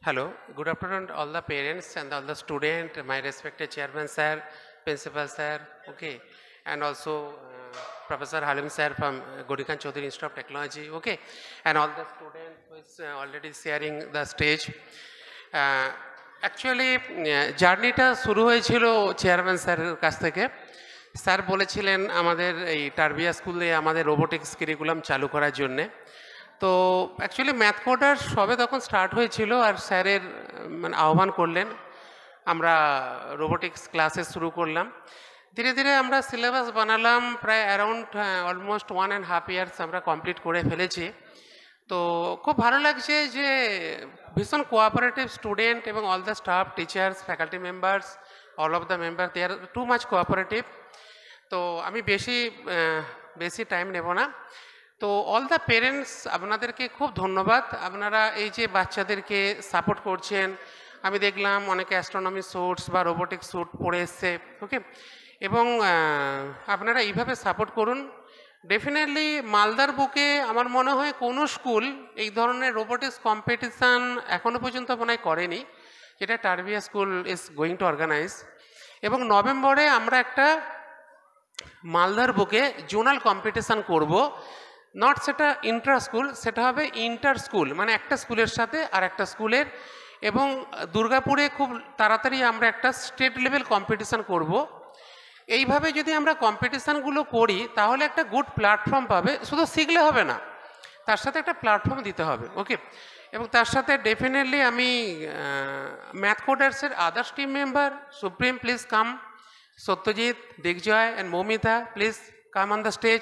Hello, good afternoon all the parents and all the students, my respected chairman sir, principal sir, okay, and also Professor Halim sir from Godikan Chaudhary Institute of Technology, okay, and all the students who is already sharing the stage. Actually জার্নিটা শুরু হয়েছিল চেয়ারম্যান স্যারের কাছ থেকে। স্যার বলেছিলেন আমাদের এই টারবিয়া স্কুলে আমাদের রোবোটিক্স কারিকুলাম চালু করার জন্যে। তো অ্যাকচুয়ালি ম্যাথ কোডার সবে তখন স্টার্ট হয়েছিল, আর স্যারের মানে আহ্বান করলেন, আমরা রোবোটিক্স ক্লাসেস শুরু করলাম। ধীরে ধীরে আমরা সিলেবাস বানালাম, প্রায় অ্যারাউন্ড অলমোস্ট 1.5 ইয়ার্স আমরা কমপ্লিট করে ফেলেছি। তো খুব ভালো লাগছে যে ভীষণ কোঅপারেটিভ স্টুডেন্ট এবং all the staff, teachers, faculty members, all of the member, they are too much cooperative. তো আমি বেশি টাইম নেব না। তো অল দ্য পেরেন্টস, আপনাদেরকে খুব ধন্যবাদ। আপনারা এই যে বাচ্চাদেরকে সাপোর্ট করছেন, আমি দেখলাম অনেকে অ্যাস্ট্রোনমি স্যুটস বা রোবোটিক স্যুট পরে এসছে, ওকে। এবং আপনারা এইভাবে সাপোর্ট করুন। ডেফিনেটলি মালদার বুকে আমার মনে হয় কোনো স্কুল এই ধরনের রোবোটিক্স কম্পিটিশান এখনও পর্যন্ত মনে হয় করেনি, যেটা Tarbia school is going to organise. এবং নভেম্বরে আমরা একটা মালদার বুকে জোনাল কম্পিটিশান করব। নট সেটা ইন্ট্রা স্কুল, সেটা হবে ইন্টার স্কুল, মানে একটা স্কুলের সাথে আর একটা স্কুলের। এবং দুর্গাপুরে খুব তাড়াতাড়ি আমরা একটা স্টেট লেভেল কম্পিটিশান করব। এইভাবে যদি আমরা কম্পিটিশানগুলো করি তাহলে একটা গুড প্ল্যাটফর্ম পাবে। শুধু শিখলে হবে না, তার সাথে একটা প্ল্যাটফর্ম দিতে হবে, ওকে। এবং তার সাথে ডেফিনেটলি আমি ম্যাথ কোডার্সের others team member, Suprim please come, Satyajit, Digjoy and Moumita please come on the stage.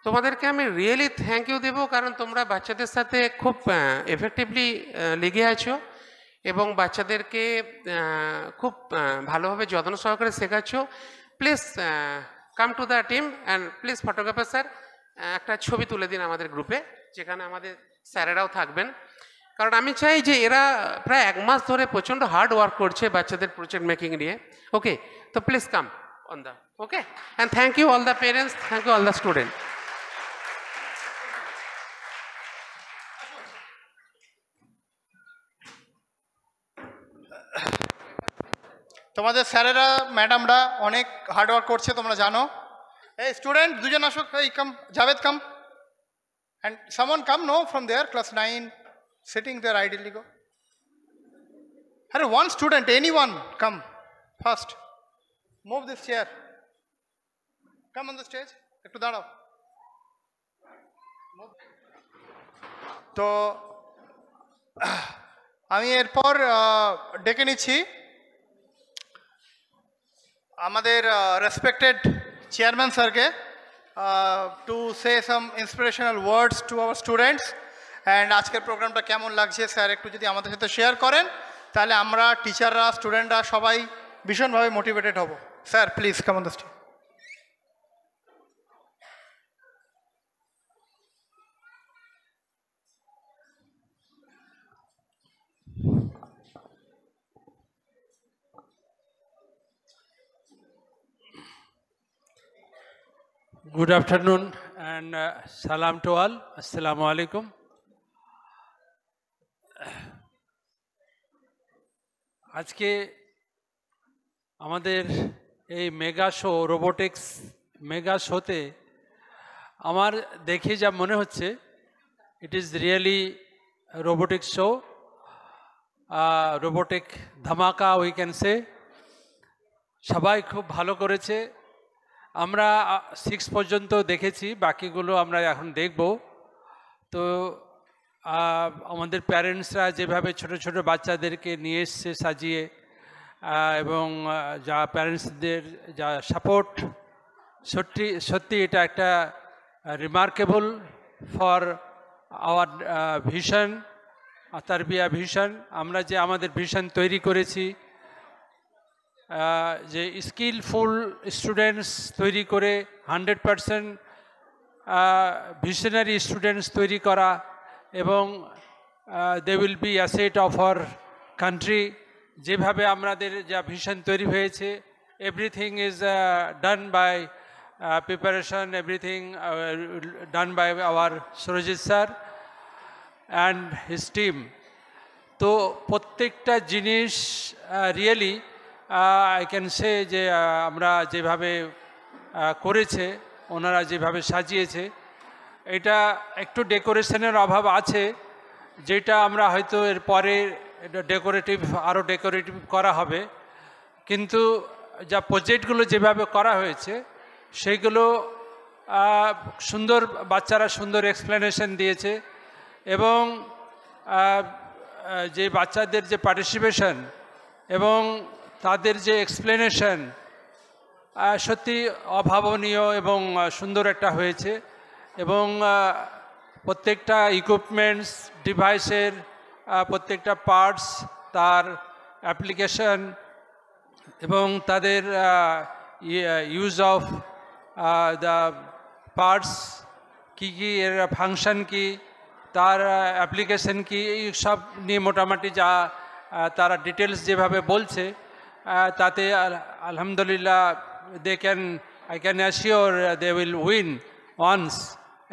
তোমাদেরকে আমি রিয়েলি থ্যাংক ইউ দেবো, কারণ তোমরা বাচ্চাদের সাথে খুব এফেক্টিভলি লেগে আছো এবং বাচ্চাদেরকে খুব ভালোভাবে যত্ন সহকারে শেখাচ্ছ। Please come to the team and please photographer sir একটা ছবি তুলে দিন আমাদের গ্রুপে, যেখানে আমাদের স্যারেরাও থাকবেন। কারণ আমি চাই যে এরা প্রায় 1 মাস ধরে প্রচণ্ড হার্ড ওয়ার্ক করছে বাচ্চাদের প্রজেক্ট মেকিং নিয়ে, ওকে। তো please come on the, okay. And thank you all the parents, thank you all the student. তোমাদের স্যারেরা ম্যাডামরা অনেক হার্ডওয়ার্ক করছে, তোমরা জানো। এই স্টুডেন্ট দুজন আসো, এই come, Javed come, and someone come no from there class 9 sitting there ideally go. আরে one student, any one come first, move this chair, come on the stage, একটু দাঁড়াও। তো আমি এরপর ডেকে নিচ্ছি আমাদের রেসপেক্টেড চেয়ারম্যান স্যারকে to say some inspirational words to our students. And আজকের প্রোগ্রামটা কেমন লাগছে স্যার একটু যদি আমাদের সাথে শেয়ার করেন, তাহলে আমরা টিচাররা, স্টুডেন্টরা সবাই ভীষণভাবে মোটিভেটেড হব। Sir please come on the stage. Good afternoon and salam to all. Assalamu alaikum. আজকে আমাদের এই মেগা শো, রোবোটিক্স মেগা শোতে আমার দেখে যা মনে হচ্ছে, it is really robotics show, robotic ধামাকা উই ক্যান সে। সবাই খুব ভালো করেছে। আমরা 6 পর্যন্ত দেখেছি, বাকিগুলো আমরা এখন দেখব। তো আমাদের প্যারেন্টসরা যেভাবে ছোট ছোট বাচ্চাদেরকে নিয়ে এসছে সাজিয়ে, এবং যা প্যারেন্টসদের যা সাপোর্ট, সত্যি এটা একটা remarkable for our vision, Tarbiya vision. আমরা যে আমাদের ভিশন তৈরি করেছি, যে স্কিলফুল স্টুডেন্টস তৈরি করে 100% ভিশনারি স্টুডেন্টস তৈরি করা, এবং they will be asset of our country. যেভাবে আমাদের যা ভিশন তৈরি হয়েছে, everything is done by preparation, everything done by our Surajit sir and his team. তো প্রত্যেকটা জিনিস রিয়েলি আই ক্যান সে যে আমরা যেভাবে করেছে, ওনারা যেভাবে সাজিয়েছে, এটা একটু ডেকোরেশনের অভাব আছে, যেটা আমরা হয়তো এর পরে এটা ডেকোরেটিভ আরও ডেকোরেটিভ করা হবে, কিন্তু যা প্রজেক্টগুলো যেভাবে করা হয়েছে সেইগুলো সুন্দর, বাচ্চারা সুন্দর এক্সপ্লেনেশন দিয়েছে এবং যে বাচ্চাদের যে পার্টিসিপেশন এবং তাদের যে এক্সপ্লেনেশন সত্যি অভাবনীয় এবং সুন্দর একটা হয়েছে। এবং প্রত্যেকটা ইকুইপমেন্টস ডিভাইসের প্রত্যেকটা পার্টস, তার অ্যাপ্লিকেশন এবং তাদের ইউজ অফ দ্য পার্টস কী কী, এর ফাংশন কী, তার অ্যাপ্লিকেশন কী, এই সব নিয়ে মোটামুটি যা তারা ডিটেলস যেভাবে বলছে তাতে আলহামদুলিল্লাহ I can assure they will win once,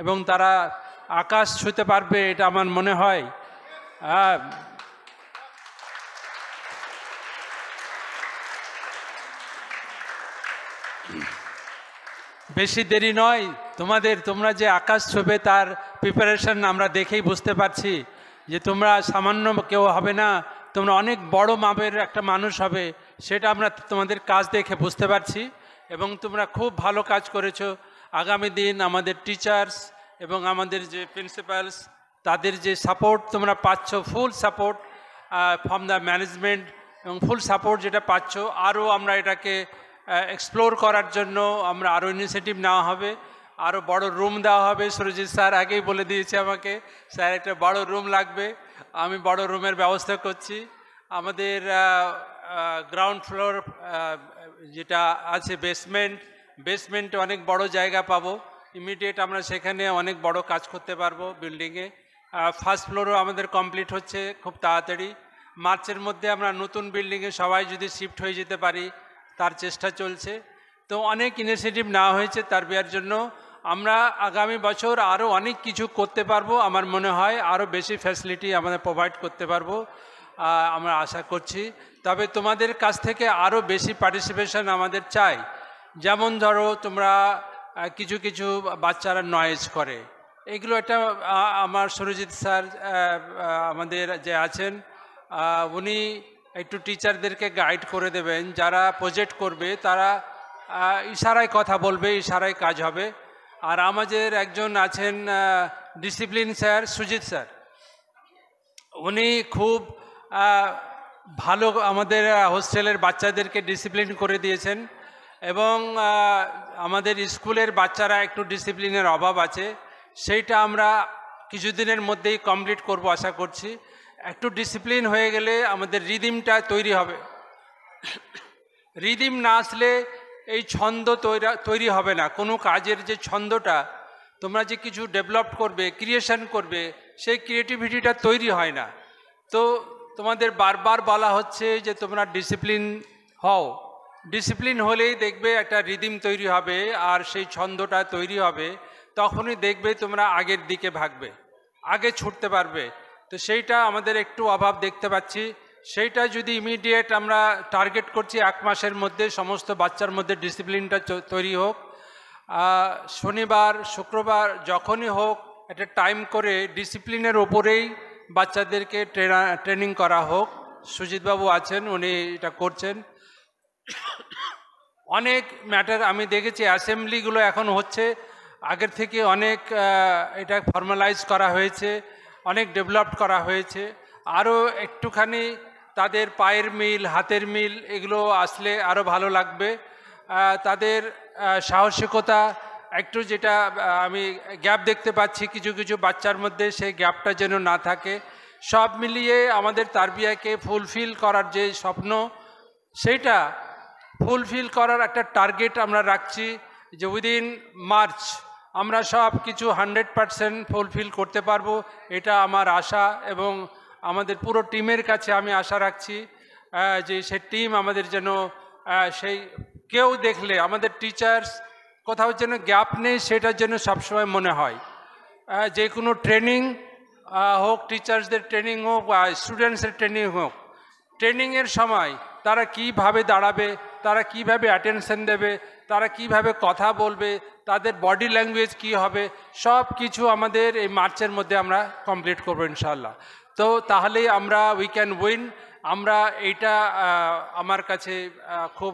এবং তারা আকাশ ছুঁতে পারবে এটা আমার মনে হয়। বেশি দেরি নয়, তোমরা যে আকাশ ছুঁবে তার প্রিপারেশন আমরা দেখেই বুঝতে পারছি যে তোমরা সামান্য কেউ হবে না, তোমরা অনেক বড় মাপের একটা মানুষ হবে, সেটা আমরা তোমাদের কাজ দেখে বুঝতে পারছি এবং তোমরা খুব ভালো কাজ করেছো। আগামী দিন আমাদের টিচার্স এবং আমাদের যে প্রিন্সিপালস, তাদের যে সাপোর্ট তোমরা পাচ্ছ, full support from the management, এবং ফুল সাপোর্ট যেটা পাচ্ছ, আরও আমরা এটাকে এক্সপ্লোর করার জন্য আমরা আরও ইনিশিয়েটিভ নেওয়া হবে, আরও বড় রুম দেওয়া হবে। সুরজিৎ স্যার আগেই বলে দিয়েছে আমাকে, স্যার একটা বড় রুম লাগবে, আমি বড় রুমের ব্যবস্থা করছি। আমাদের গ্রাউন্ড ফ্লোর যেটা আছে বেসমেন্টে অনেক বড় জায়গা পাবো, ইমিডিয়েট আমরা সেখানে অনেক বড় কাজ করতে পারবো বিল্ডিংয়ে। ফার্স্ট ফ্লোরও আমাদের কমপ্লিট হচ্ছে খুব তাড়াতাড়ি, মার্চের মধ্যে আমরা নতুন বিল্ডিংয়ে সবাই যদি শিফট হয়ে যেতে পারি তার চেষ্টা চলছে। তো অনেক ইনিশিয়েটিভ নেওয়া হয়েছে তারবিয়ার জন্য। আমরা আগামী বছর আরও অনেক কিছু করতে পারবো, আমার মনে হয় আরও বেশি ফ্যাসিলিটি আমরা প্রোভাইড করতে পারবো, আমরা আশা করছি। তবে তোমাদের কাছ থেকে আরও বেশি পার্টিসিপেশন আমাদের চাই। যেমন ধরো তোমরা কিছু কিছু বাচ্চারা নয়েজ করে, এগুলো একটা আমার সুরজিৎ স্যার আমাদের যে আছেন উনি একটু টিচারদেরকে গাইড করে দেবেন, যারা প্রজেক্ট করবে তারা ইশারায় কথা বলবে, ইশারায় কাজ হবে। আর আমাদের একজন আছেন ডিসিপ্লিন স্যার, সুজিত স্যার, উনি খুব ভালো আমাদের হোস্টেলের বাচ্চাদেরকে ডিসিপ্লিন করে দিয়েছেন এবং আমাদের স্কুলের বাচ্চারা একটু ডিসিপ্লিনের অভাব আছে, সেইটা আমরা কিছুদিনের মধ্যেই কমপ্লিট করব আশা করছি। একটু ডিসিপ্লিন হয়ে গেলে আমাদের রিদিমটা তৈরি হবে, রিদিম না আসলে এই ছন্দ তৈরি হবে না। কোনো কাজের যে ছন্দটা তোমরা যে কিছু ডেভেলপ করবে, ক্রিয়েশন করবে, সেই ক্রিয়েটিভিটিটা তৈরি হয় না। তো তোমাদের বারবার বলা হচ্ছে যে তোমরা ডিসিপ্লিন হও, ডিসিপ্লিন হলেই দেখবে একটা রিদিম তৈরি হবে আর সেই ছন্দটা তৈরি হবে, তখনই দেখবে তোমরা আগের দিকে ভাগবে, আগে ছুটতে পারবে। তো সেইটা আমাদের একটু অভাব দেখতে পাচ্ছি, সেইটা যদি ইমিডিয়েট আমরা টার্গেট করছি 1 মাসের মধ্যে সমস্ত বাচ্চার মধ্যে ডিসিপ্লিনটা তৈরি হোক। শনিবার শুক্রবার যখনই হোক একটা টাইম করে ডিসিপ্লিনের ওপরেই বাচ্চাদেরকে ট্রেনিং করা হোক। সুজিতবাবু আছেন, উনি এটা করছেন। অনেক ম্যাটার আমি দেখেছি, অ্যাসেম্বলিগুলো এখন হচ্ছে, আগের থেকে অনেক এটা ফর্মালাইজ করা হয়েছে, অনেক ডেভেলপড করা হয়েছে। আরও একটুখানি তাদের পায়ের মিল, হাতের মিল এগুলো আসলে আরও ভালো লাগবে। তাদের সাহসিকতা একটু, যেটা আমি গ্যাপ দেখতে পাচ্ছি কিছু কিছু বাচ্চার মধ্যে, সেই গ্যাপটা যেন না থাকে। সব মিলিয়ে আমাদের তারবিয়াকে ফুলফিল করার যে স্বপ্ন, সেইটা ফুলফিল করার একটা টার্গেট আমরা রাখছি যে উইদিন মার্চ আমরা সব কিছু 100% ফুলফিল করতে পারবো, এটা আমার আশা। এবং আমাদের পুরো টিমের কাছে আমি আশা রাখছি যে সেই টিম আমাদের যেন সেই কেউ দেখলে আমাদের টিচার্স কোথাও যেন গ্যাপ নেই, সেটার জন্য সবসময় মনে হয়। যে কোনো ট্রেনিং হোক, টিচার্সদের ট্রেনিং হোক বা স্টুডেন্টসের ট্রেনিং হোক, ট্রেনিংয়ের সময় তারা কিভাবে দাঁড়াবে, তারা কিভাবে অ্যাটেনশন দেবে, তারা কিভাবে কথা বলবে, তাদের বডি ল্যাঙ্গুয়েজ কি হবে, সব কিছু আমাদের এই মার্চের মধ্যে আমরা কমপ্লিট করবো ইনশাআল্লাহ। তো তো তাহলেই আমরা উই ক্যান উইন। আমরা এইটা আমার কাছে খুব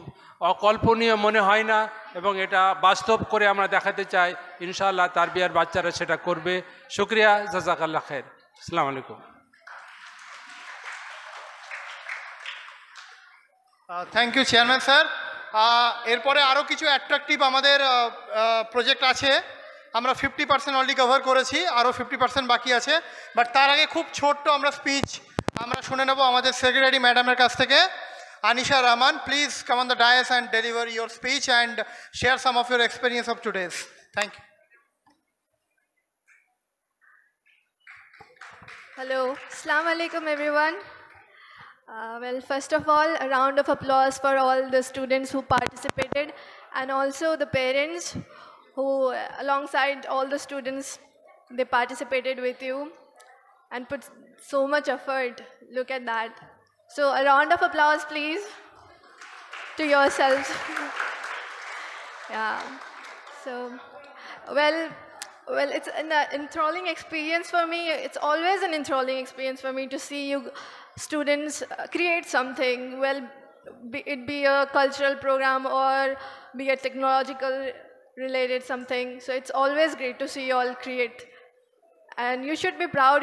অকল্পনীয় মনে হয় না, এবং এটা বাস্তব করে আমরা দেখাতে চাই। ইনশাআল্লাহ তারবিয়ার বাচ্চারা সেটা করবে। শুক্রিয়া, জাযাকাল্লাহ খের। আসসালামু আলাইকুম। Thank you chairman sir. এরপরে আরও কিছু অ্যাট্রাকটিভ আমাদের প্রজেক্ট আছে। আমরা 50% অলরেডি কভার করেছি, আরও 50% বাকি আছে। বাট তার আগে খুব ছোট্ট আমরা স্পিচ আমরা শুনে নেব আমাদের সেক্রেটারি ম্যাডামের কাছ থেকে। Anisha Rahman, please come on the dais and deliver your speech and share some of your experience of today's. Thank you. Hello, Assalamu alaikum everyone. Well, first of all, a round of applause for all the students who participated, and also the parents who, alongside all the students, they participated with you and put so much effort. Look at that. So a round of applause, please, to yourselves. Yeah. So, well, it's an enthralling experience for me. It's always an enthralling experience for me to see you students create something. Well, it be a cultural program or be a technological related something. So it's always great to see you all create. And you should be proud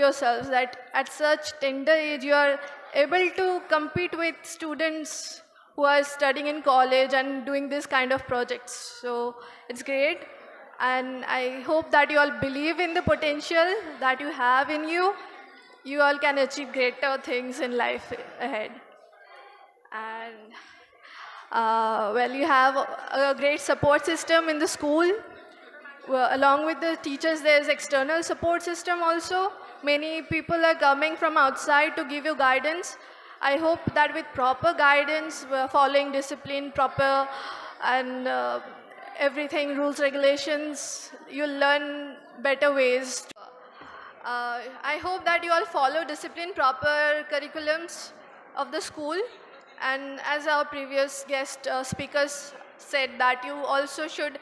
yourselves that at such tender age you are able to compete with students who are studying in college and doing this kind of projects. So it's great. And I hope that you all believe in the potential that you have in you. You all can achieve greater things in life ahead. And well, you have a great support system in the school. Well, along with the teachers, there's external support system also. Many people are coming from outside to give you guidance. I hope that with proper guidance, following discipline, proper and everything, rules, regulations, you'll learn better ways. I hope that you all follow discipline, proper curriculums of the school. And as our previous guest speakers said, that you also should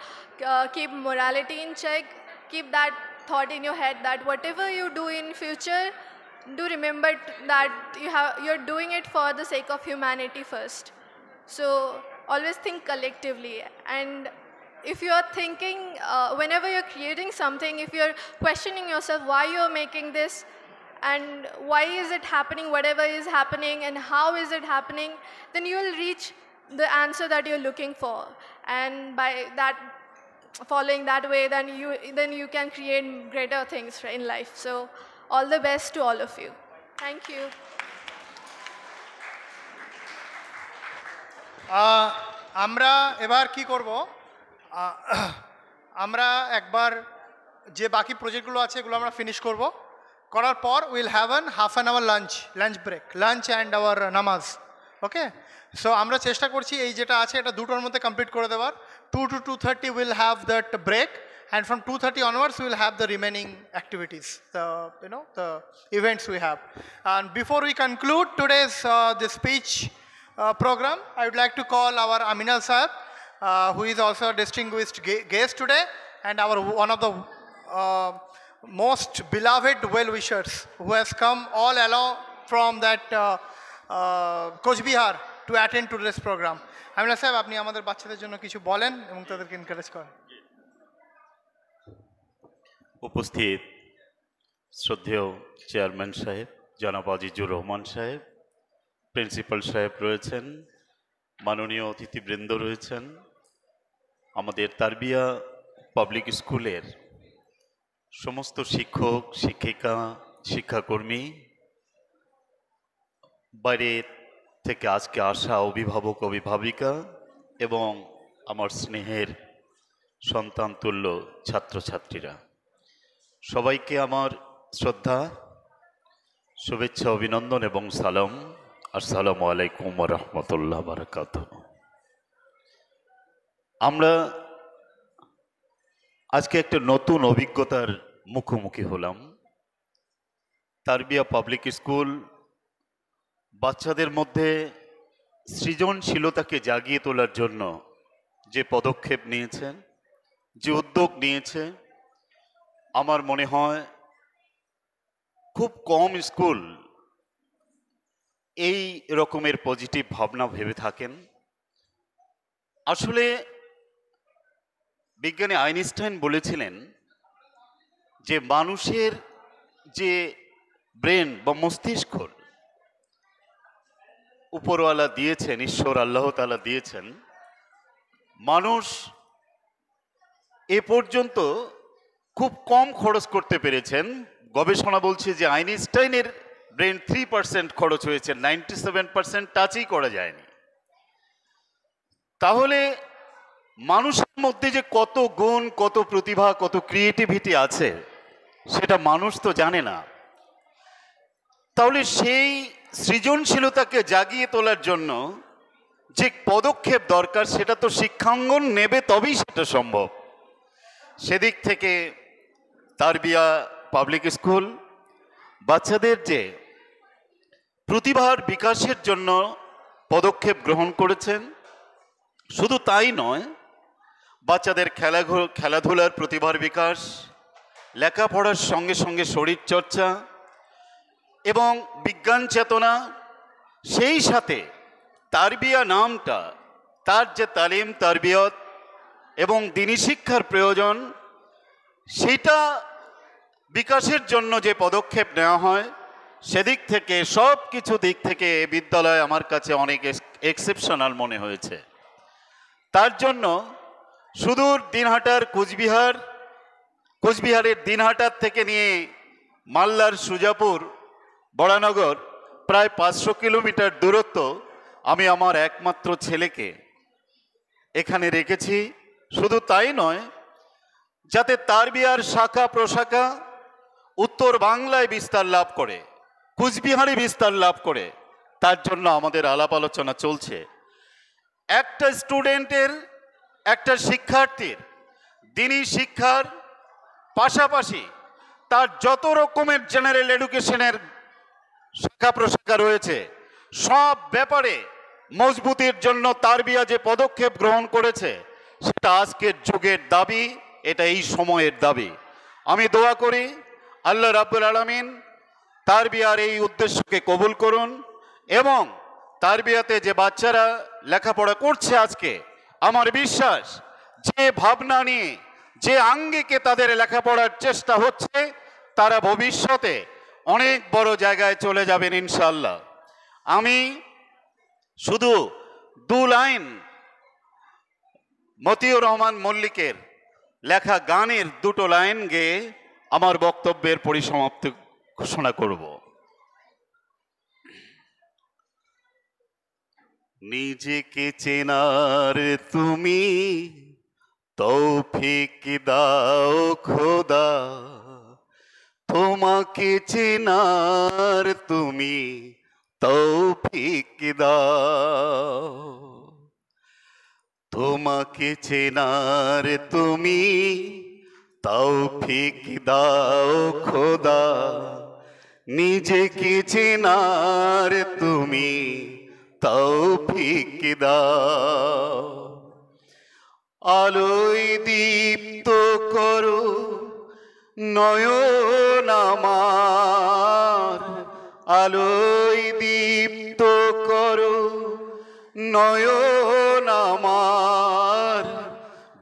keep morality in check. Keep that thought in your head that whatever you do in future, do remember that you're doing it for the sake of humanity first. So always think collectively. And if you're thinking, whenever you're creating something, if you're questioning yourself why you're making this and why is it happening, whatever is happening and how is it happening, then you will reach the answer that you're looking for. And by that, following that way, then you can create greater things in life. So all the best to all of you. Thank you. আমরা এবার কি করব, আমরা একবার যে বাকি প্রজেক্টগুলো আছে এগুলো আমরা ফিনিশ করব। করার পর will have half an hour lunch break, lunch and our নামাজ। ওকে, সো আমরা চেষ্টা করছি এই যেটা আছে এটা 2টোর মধ্যে কমপ্লিট করে দেওয়ার। 2 to 2:30 will have that break, and from 2:30 onwards we will have the remaining activities, the events we have. And before we conclude today's the speech program, I would like to call our Aminal sir, who is also a distinguished guest today and one of the most beloved well-wishers who has come all along from that Coach Bihar to attend to this program. Aminal sir, আপনি আমাদের বাচ্চাদের জন্য কিছু বলেন এবং তাদেরকে এনকারেজ করেন। উপস্থিত শ্রদ্ধেয় চেয়ারম্যান সাহেব জনাব আজিজুর রহমান সাহেব, প্রিন্সিপাল সাহেব রয়েছেন, মাননীয় অতিথিবৃন্দ রয়েছেন, আমাদের তারবিয়া পাবলিক স্কুলের সমস্ত শিক্ষক, শিক্ষিকা, শিক্ষাকর্মী, বাইরে থেকে আজকে আসা অভিভাবক, অভিভাবিকা এবং আমার স্নেহের সন্তানতুল্য ছাত্রছাত্রীরা, সবাইকে আমার শ্রদ্ধা, শুভেচ্ছা, অভিনন্দন এবং সালাম। আসসালামু আলাইকুম ওয়া রাহমাতুল্লাহি ওয়া বারাকাতুহু। আমরা আজকে একটা নতুন অভিজ্ঞতার মুখোমুখি হলাম। তারবিয়া পাবলিক স্কুল বাচ্চাদের মধ্যে সৃজনশীলতাকে জাগিয়ে তোলার জন্য যে পদক্ষেপ নিয়েছেন, যে উদ্যোগ নিয়েছে, আমার মনে হয় খুব কম স্কুল এই রকমের পজিটিভ ভাবনা ভেবে থাকেন। আসলে বিজ্ঞানী আইনস্টাইন বলেছিলেন যে মানুষের যে ব্রেন বা মস্তিষ্ক উপরওয়ালা দিয়েছেন, ঈশ্বর আল্লাহ তাআলা দিয়েছেন, মানুষ এ পর্যন্ত খুব কম খরচ করতে পেরেছেন। গবেষণা বলছে যে আইনস্টাইনের ব্রেন 3% খরচ হয়েছে, 97% টাচই করা যায়নি। তাহলে মানুষের মধ্যে যে কত গুণ, কত প্রতিভা, কত ক্রিয়েটিভিটি আছে সেটা মানুষ তো জানে না। তাহলে সেই সৃজনশীলতাকে জাগিয়ে তোলার জন্য যে পদক্ষেপ দরকার সেটা তো শিক্ষাঙ্গন নেবে, তবেই সেটা সম্ভব। সেদিক থেকে তারবিয়া পাবলিক স্কুল বাচ্চাদের যে প্রতিভার বিকাশের জন্য পদক্ষেপ গ্রহণ করেছেন, শুধু তাই নয়, বাচ্চাদের খেলাধুলার প্রতিভার বিকাশ, লেখাপড়ার সঙ্গে সঙ্গে শরীরচর্চা এবং বিজ্ঞান চেতনা, সেই সাথে তারবিয়া নামটা, তার যে তালিম তারবিয়ত এবং দিনী শিক্ষার প্রয়োজন, সেটা বিকাশের জন্য যে পদক্ষেপ নেওয়া হয়, সেদিক থেকে সব কিছু দিক থেকে বিদ্যালয় আমার কাছে অনেক এক্সেপশনাল মনে হয়েছে। তার জন্য সুদূর দিনহাটার কোচবিহারের দিনহাটার থেকে নিয়ে মালদার সুজাপুর বড়ানগর প্রায় 500 কিলোমিটার দূরত্ব আমি আমার একমাত্র ছেলেকে এখানে রেখেছি। শুধু তাই নয়, যাতে তারবিয়ার শাখা প্রশাখা উত্তর বাংলায় বিস্তার লাভ করে, কুচবিহারে বিস্তার লাভ করে, তার জন্য আমাদের আলাপ আলোচনা চলছে। একটা স্টুডেন্টের, একটা শিক্ষার্থীর দিনী শিক্ষার পাশাপাশি তার যত রকমের জেনারেল এডুকেশনের শাখা প্রশাখা রয়েছে, সব ব্যাপারে মজবুতির জন্য তারবিয়া যে পদক্ষেপ গ্রহণ করেছে সেটা আজকের যুগের দাবি, এটা এই সময়ের দাবি। আমি দোয়া করি আল্লাহ রাব্বুল আলামিন তারবিয়ার এই উদ্দেশ্যকে কবুল করুন এবং তারবিয়াতে যে বাচ্চারা লেখাপড়া করছে আজকে, আমার বিশ্বাস যে ভাবনা নিয়ে, যে আঙ্গিকে তাদের লেখাপড়ার চেষ্টা হচ্ছে, তারা ভবিষ্যতে অনেক বড় জায়গায় চলে যাবেন ইনশাআল্লাহ। আমি শুধু 2 লাইন মতিউর রহমান মল্লিকের লেখা গানের 2 লাইন গেয়ে আমার বক্তব্যের পরিসমাপ্তি ঘোষণা করব। নিজেকে চেনার তুমি তৌফিক দাও খোদা, তোমাকে চেনার তুমি তৌফিক দাও, তোমাকে চেনার তুমি তৌফিক দাও খোদা, নিজেকে চেনার তুমি তৌফিক দাও। আলোয় দীপ্ত করো নয়ন আমার, আলোয় দীপ্ত করো নয়ন আমার,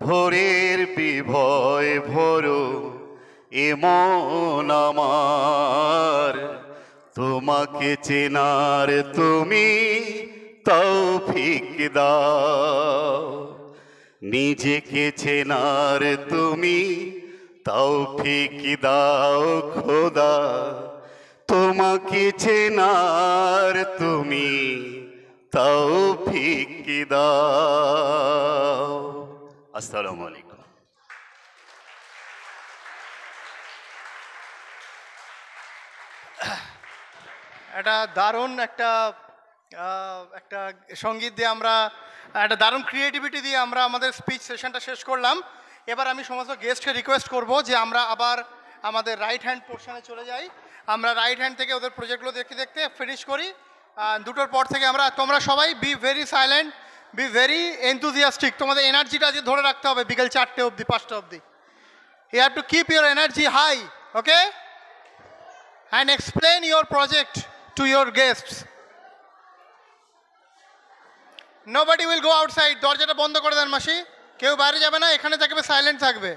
ভোরের বিভয় ভরো এমন আমার, তোমাকে চেনার তুমি তৌফিক দাও, নিজেকে চেনার তুমি তৌফিক দাও খোদা, তোমাকে চেনার তুমি তৌফিক দাও। আসসালামু আলাইকুম। একটা দারুণ একটা সঙ্গীত দিয়ে আমরা, একটা দারুণ ক্রিয়েটিভিটি দিয়ে আমরা আমাদের স্পিচ সেশনটা শেষ করলাম। এবার আমি সমস্ত গেস্টকে রিকোয়েস্ট করব যে আমরা আবার আমাদের রাইট হ্যান্ড পোর্শনে চলে যাই। আমরা রাইট হ্যান্ড থেকে ওদের প্রজেক্টগুলো দেখতে দেখতে ফিনিশ করি। 2টোর পর থেকে তোমরা সবাই be very silent, be very enthusiastic. তোমাদের এনার্জিটা আজকে ধরে রাখতে হবে বিকেল 4টে অবধি, 5টা অবধি। You have to keep your energy high, okay? and explain your project to your guests. Nobody will go outside. দরজাটা বন্ধ করে দেন মাসি, কেউ বাইরে যাবে না, এখানে থাকবে, সাইলেন্ট থাকবে।